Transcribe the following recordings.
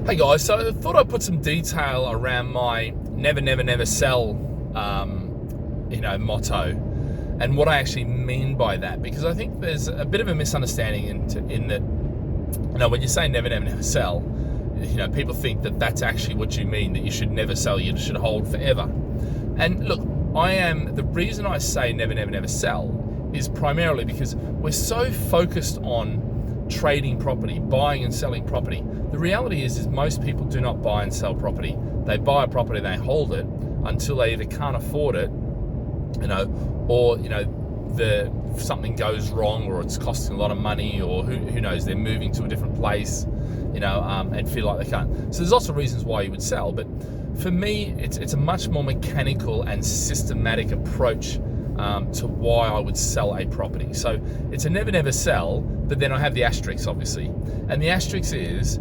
Hey guys, so I thought I'd put some detail around my never, never, never sell, motto, and what I actually mean by that, because I think there's a bit of a misunderstanding in that, when you say never, never, never sell, people think that that's actually what you mean, that you should never sell, you should hold forever. And look, the reason I say never, never, never sell is primarily because we're so focused on trading property, buying and selling property. The reality is most people do not buy and sell property. They buy a property, they hold it until they either can't afford it, or something goes wrong, or it's costing a lot of money, or who knows, they're moving to a different place, and feel like they can't. So there's lots of reasons why you would sell, but for me, it's a much more mechanical and systematic approach to why I would sell a property. So it's a never, never sell, but then I have the asterisk, obviously. And the asterisk is,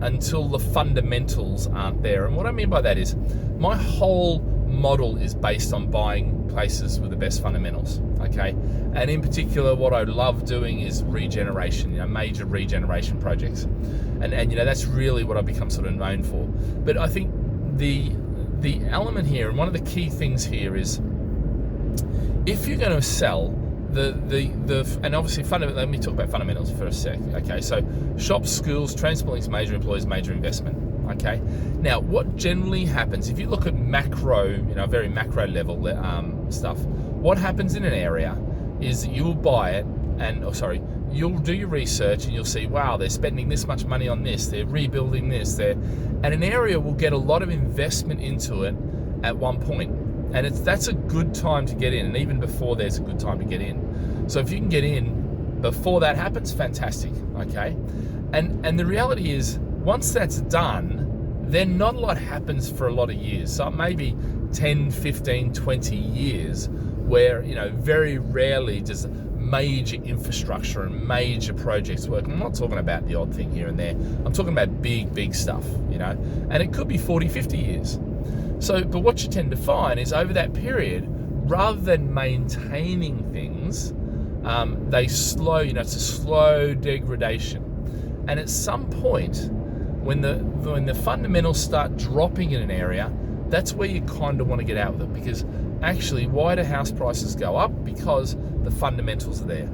until the fundamentals aren't there. And what I mean by that is my whole model is based on buying places with the best fundamentals, okay? And in particular, what I love doing is regeneration, major regeneration projects. And that's really what I've become sort of known for. But I think the element here, and one of the key things here is, if you're going to sell and obviously let me talk about fundamentals for a sec. Okay, so shops, schools, transport links, major employers, major investment. Okay, now what generally happens if you look at macro, very macro level stuff? What happens in an area is that you'll buy it, you'll do your research and you'll see, wow, they're spending this much money on this, they're rebuilding this, and an area will get a lot of investment into it at one point. And that's a good time to get in, and even before there's a good time to get in. So if you can get in before that happens, fantastic, okay? And the reality is, once that's done, then not a lot happens for a lot of years. So maybe 10, 15, 20 years where, very rarely does major infrastructure and major projects work. I'm not talking about the odd thing here and there. I'm talking about big, big stuff, and it could be 40, 50 years. So, but what you tend to find is over that period, rather than maintaining things, they slow, it's a slow degradation. And at some point, when the fundamentals start dropping in an area, that's where you kind of want to get out with it, because actually, why do house prices go up? Because the fundamentals are there.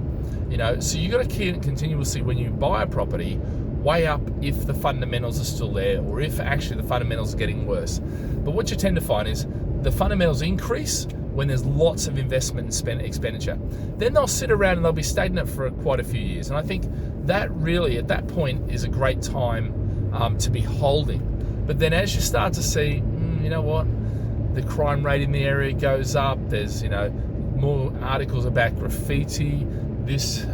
So you got to continuously, when you buy a property, weigh up if the fundamentals are still there, or if actually the fundamentals are getting worse. But what you tend to find is the fundamentals increase when there's lots of investment and expenditure. Then they'll sit around and they'll be stagnant for quite a few years. And I think that really, at that point, is a great time to be holding. But then as you start to see, the crime rate in the area goes up, there's, more articles about graffiti, this,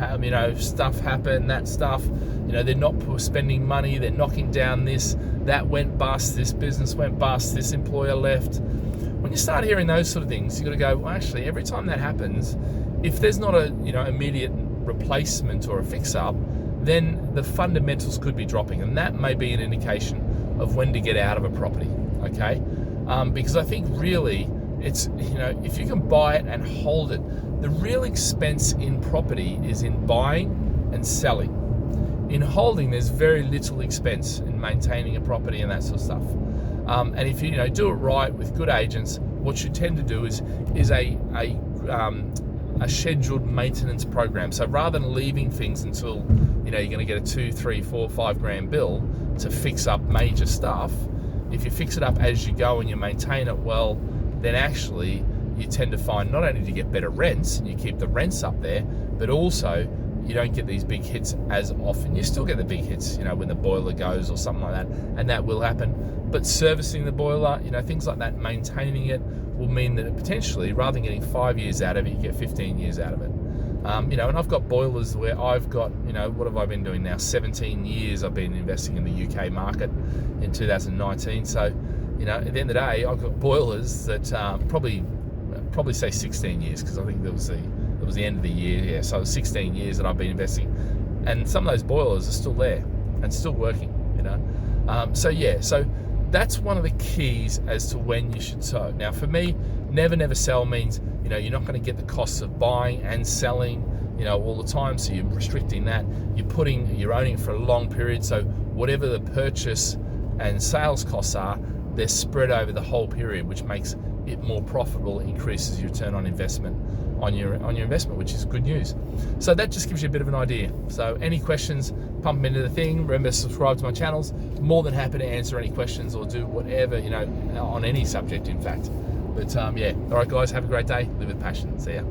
stuff happened, that stuff, they're not spending money, they're knocking down this, that went bust, this business went bust, this employer left. When you start hearing those sort of things, you've got to go, well, actually, every time that happens, if there's not a, immediate replacement or a fix-up, then the fundamentals could be dropping, and that may be an indication of when to get out of a property, okay? Because I think really, it's, if you can buy it and hold it, the real expense in property is in buying and selling. In holding, there's very little expense in maintaining a property and that sort of stuff. And if you do it right with good agents, what you tend to do is a scheduled maintenance program. So rather than leaving things until you're going to get a 2, 3, 4, 5 grand bill to fix up major stuff, if you fix it up as you go and you maintain it well, then actually you tend to find not only do you get better rents and you keep the rents up there, but also you don't get these big hits as often. You still get the big hits, when the boiler goes or something like that, and that will happen. But servicing the boiler, things like that, maintaining it, will mean that it potentially, rather than getting 5 years out of it, you get 15 years out of it. And I've got boilers where I've got, what have I been doing now? 17 years I've been investing in the UK market in 2019. So, at the end of the day, I've got boilers that probably say 16 years, because I think it was the end of the year, yeah. So it was 16 years that I've been investing, and some of those boilers are still there and still working, So that's one of the keys as to when you should sell. Now, for me, never sell means, you're not going to get the costs of buying and selling, all the time. So you're restricting that. You're owning it for a long period. So whatever the purchase and sales costs are, they're spread over the whole period, which makes it more profitable, increases your return on investment on your investment, which is good news. So that just gives you a bit of an idea. So any questions, pump them into the thing. Remember to subscribe to my channels. More than happy to answer any questions or do whatever, on any subject, in fact. But yeah, all right guys, have a great day. Live with passion. See ya.